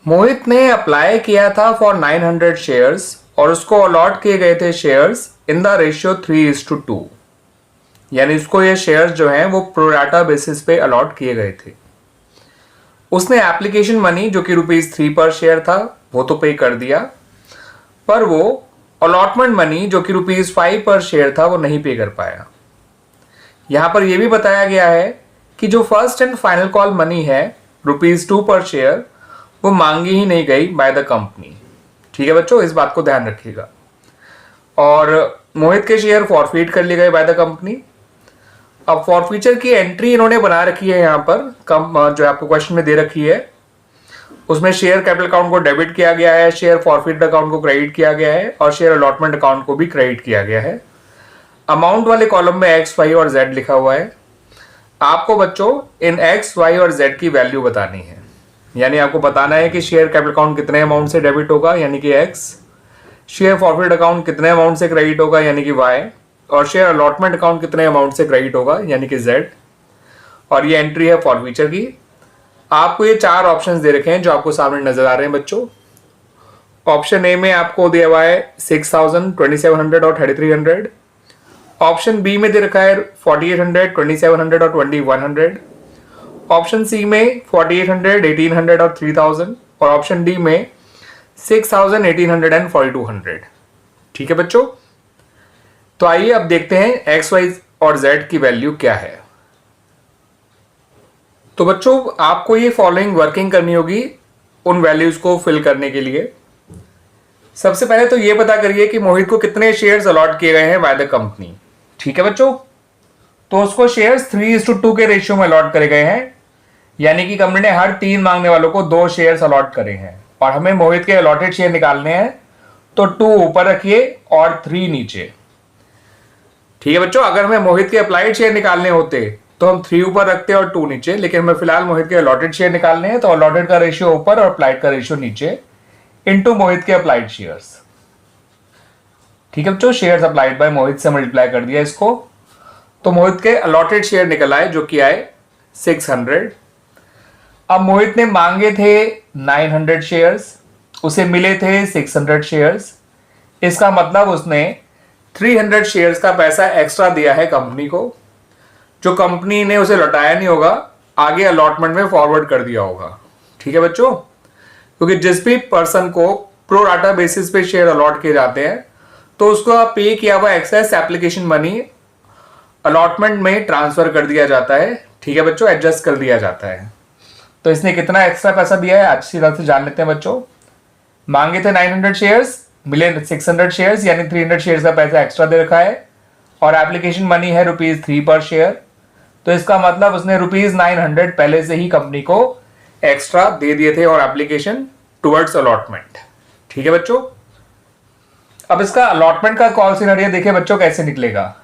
मोहित ने अप्लाई किया था फॉर 900 शेयर्स और उसको अलॉट किए गए थे शेयर्स इन द रेशियो 3:2। यानी उसको ये शेयर्स जो हैं वो प्रोराटा बेसिस पे अलॉट किए गए थे। उसने एप्लीकेशन मनी जो कि ₹3 पर शेयर था वो तो पे कर दिया, पर वो अलॉटमेंट मनी जो कि ₹5 पर शेयर था वो नहीं पे कर पाया। यहां पर यह भी बताया गया है कि जो first and final call money है ₹2 पर शेयर वो मांगी ही नहीं गई बाय द कंपनी। ठीक है बच्चों, इस बात को ध्यान रखिएगा। और मोहित के शेयर फॉरफीट कर लिए गए बाय द कंपनी। अब फॉरफीचर की एंट्री इन्होंने बना रखी है यहाँ पर जो आपको क्वेश्चन में दे रखी है उसमें शेयर कैपिटल अकाउंट को डेबिट किया गया है, शेयर फॉरफीट अकाउंट को क्रेडिट किया गया है और शेयर अलॉटमेंट अकाउंट को भी क्रेडिट किया गया है। अमाउंट वाले कॉलम में एक्स, वाई और जेड लिखा हुआ है। आपको बच्चों इन एक्स, वाई और जेड की वैल्यू बतानी है। यानी आपको बताना है कि शेयर कैपिटल अकाउंट कितने अमाउंट से डेबिट होगा यानी कि एक्स, शेयर फॉरफीट अकाउंट कितने अमाउंट से क्रेडिट होगा यानी कि वाई, और शेयर अलॉटमेंट अकाउंट कितने अमाउंट से क्रेडिट होगा यानी कि जेड। और ये एंट्री है फॉरफीचर की। आपको ये 4 ऑप्शंस दे रखे हैं जो आपको सामने नजर आ रहे हैं बच्चों। ऑप्शन ए में आपको दिया हुआ है 6000, 2700 और 3300। ऑप्शन बी में दे रखा है 4800, 2700 और 2100। ऑप्शन सी में 4800, 1800 और 3000 और ऑप्शन डी में 6000, 1800 एंड 4200। ठीक है बच्चों, तो आइए अब देखते हैं एक्स, वाई और जेड की वैल्यू क्या है। तो बच्चों आपको ये फॉलोइंग वर्किंग करनी होगी उन वैल्यूज को फिल करने के लिए। सबसे पहले तो ये पता करिए कि मोहित को कितने शेयर्स अलॉट किए गए हैं बाय द कंपनी। ठीक है बच्चों, तो उसको शेयर्स 3:2 के रेशियो में अलॉट करे गए हैं। यानी कि कंपनी ने हर 3 मांगने वालों को 2 शेयर्स अलॉट करे हैं और हमें मोहित के अलॉटेड शेयर निकालने हैं, तो 2 ऊपर रखिए और 3 नीचे। ठीक है बच्चों, अगर हमें मोहित के अप्लाइड शेयर निकालने होते तो हम 3 ऊपर रखते और 2 नीचे, लेकिन हमें फिलहाल मोहित के अलॉटेड शेयर निकालने हैं तो अलॉटेड का रेशियो ऊपर और अप्लाइड का रेशियो नीचे इनटू मोहित के अप्लाइड शेयर्स। ठीक है बच्चों, शेयर्स अप्लाइड बाय मोहित से मल्टीप्लाई कर दिया इसको, तो मोहित के अलॉटेड शेयर निकल आए जो कि आए 600। अब मोहित ने मांगे थे 900 शेयर्स, उसे मिले थे 600 शेयर्स। इसका मतलब उसने 300 शेयर्स का पैसा एक्स्ट्रा दिया है कंपनी को, जो कंपनी ने उसे लौटाया नहीं होगा, आगे अलॉटमेंट में फॉरवर्ड कर दिया होगा। ठीक है बच्चों, क्योंकि जिस भी पर्सन को प्रो राटा बेसिस पे शेयर अलॉट किए जाते हैं तो उसको पे किया हुआ एक्सेस एप्लीकेशन मनी अलॉटमेंट में ट्रांसफर कर दिया जाता है। ठीक है बच्चों, एडजस्ट कर दिया जाता है। तो इसने कितना एक्स्ट्रा पैसा दिया है अच्छी तरह से जान लेते हैं बच्चों। मांगे थे 900 शेयर्स, मिले 600 शेयर्स, यानी 300 शेयर्स का पैसा एक्स्ट्रा दे रखा है और एप्लीकेशन मनी है ₹3 पर शेयर। तो इसका मतलब उसने ₹900 पहले से ही कंपनी को एक्स्ट्रा दे दिए थे और एप्लीकेशन टुवर्ड्स अलॉटमेंट। ठीक है बच्चों, अब इसका अलॉटमेंट का कॉल सिनेरियो देखिए बच्चों कैसे निकलेगा।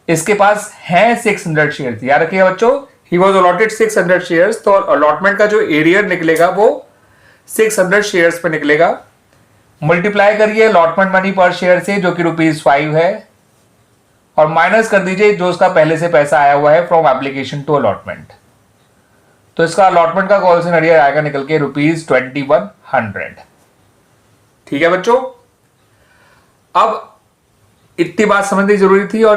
इसके पास है 600 शेयर्स, याद रखिएगा बच्चों, ही वॉज अलॉटेड 600 शेयर्स, तो अलॉटमेंट का जो एरियर निकलेगा वो 600 शेयर्स पे निकलेगा। मल्टीप्लाई करिए अलॉटमेंट मनी पर शेयर से जो कि ₹5 है और माइनस कर दीजिए जो उसका पहले से पैसा आया हुआ है फ्रॉम एप्लीकेशन टू अलॉटमेंट। तो इसका अलॉटमेंट का कॉल सिनेरियो आएगा निकल के ₹2100। ठीक है बच्चों, अब इतनी बात समझनी जरूरी थी और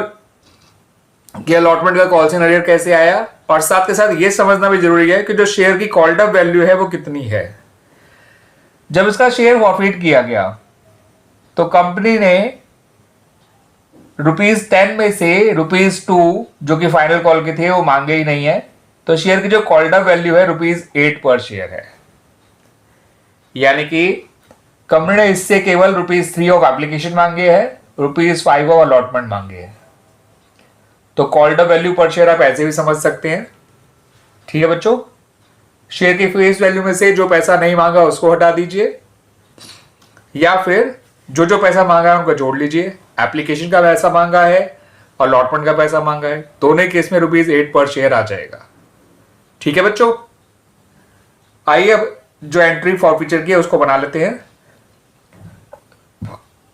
कि अलॉटमेंट का कॉल सिनेरियो कैसे आया, और साथ के साथ ये समझना भी जरूरी है कि जो शेयर की कॉल्ड अप वैल्यू है वो कितनी है। जब इसका शेयर फॉरफीट किया गया तो कंपनी ने ₹10 में से ₹2 जो कि फाइनल कॉल के थे वो मांगे ही नहीं है, तो शेयर की जो कॉल्ड अप वैल्यू है ₹8 पर शेयर है। यानी कि कंपनी ने इससे केवल ₹3 ऑफ एप्लीकेशन मांगे हैं, ₹5 ऑफ अलॉटमेंट मांगे हैं। तो कॉल्ड अप वैल्यू पर शेयर आप ऐसे भी समझ सकते हैं। ठीक है बच्चों, शेयर की फेस वैल्यू में से जो पैसा नहीं मांगा उसको हटा दीजिए, या फिर जो जो पैसा मांगा है उनको जोड़ लीजिए। एप्लीकेशन का पैसा मांगा है और अलॉटमेंट का पैसा मांगा है, दोनों केस में ₹8 पर शेयर आ जाएगा। ठीक है बच्चों, आइए अब जो एंट्री फॉरफीचर की है उसको बना लेते हैं।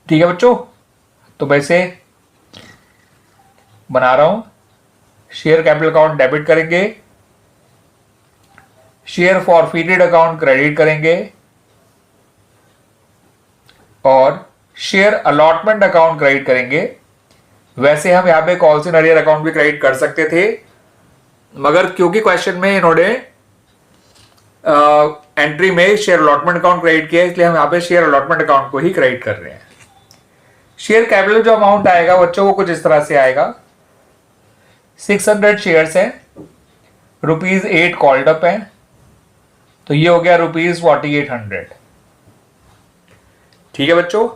ठीक है बच्चों, तो वैसे बना रहा हूं। शेयर कैपिटल अकाउंट डेबिट करेंगे, शेयर फॉरफिटेड अकाउंट क्रेडिट करेंगे और शेयर अलॉटमेंट अकाउंट क्रेडिट करेंगे। वैसे हम यहां पे कॉल्स इन अरियर अकाउंट भी क्रेडिट कर सकते थे, मगर क्योंकि क्वेश्चन में इन्होंने एंट्री में शेयर अलॉटमेंट अकाउंट क्रेडिट किया, इसलिए हम यहां पे शेयर अलॉटमेंट अकाउंट को ही क्रेडिट कर रहे हैं। शेयर कैपिटल जो अमाउंट आएगा बच्चों वो कुछ इस तरह से आएगा। 600 शेयर्स हैं, ₹8 कॉल्ड अप है, तो ये हो गया ₹4800। ठीक है बच्चों।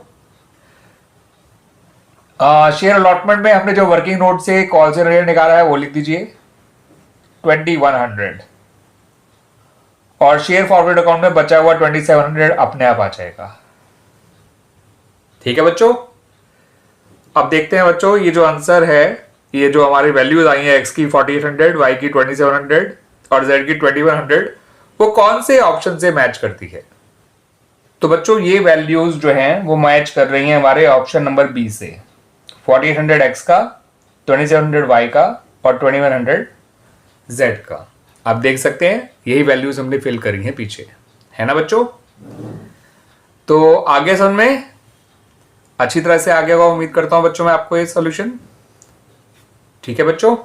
शेयर अलॉटमेंट में हमने जो वर्किंग नोट से कॉल से रेट निकाला है वो लिख दीजिए 2100, और शेयर फॉरवर्ड अकाउंट में बचा हुआ 2700 अपने आप आ जाएगा। ठीक है बच्चों। अब देखते हैं बच्चों, ये जो आंसर है, ये जो हमारी वैल्यूज आई हैं x की 4800, y की 2700 और z की 2100, वो कौन से ऑप्शन से मैच करती है। तो बच्चों ये वैल्यूज जो हैं वो मैच कर रही हैं हमारे ऑप्शन नंबर बी से, 4800 x का, 2700 y का और 2100 z का। आप देख सकते हैं यही वैल्यूज हमने फिल करी हैं पीछे, है ना बच्चों। तो आगे समझ में अच्छी तरह से आगे होगा, उम्मीद करता हूं बच्चों मैं आपको ये सॉल्यूशन। ठीक है बच्चों।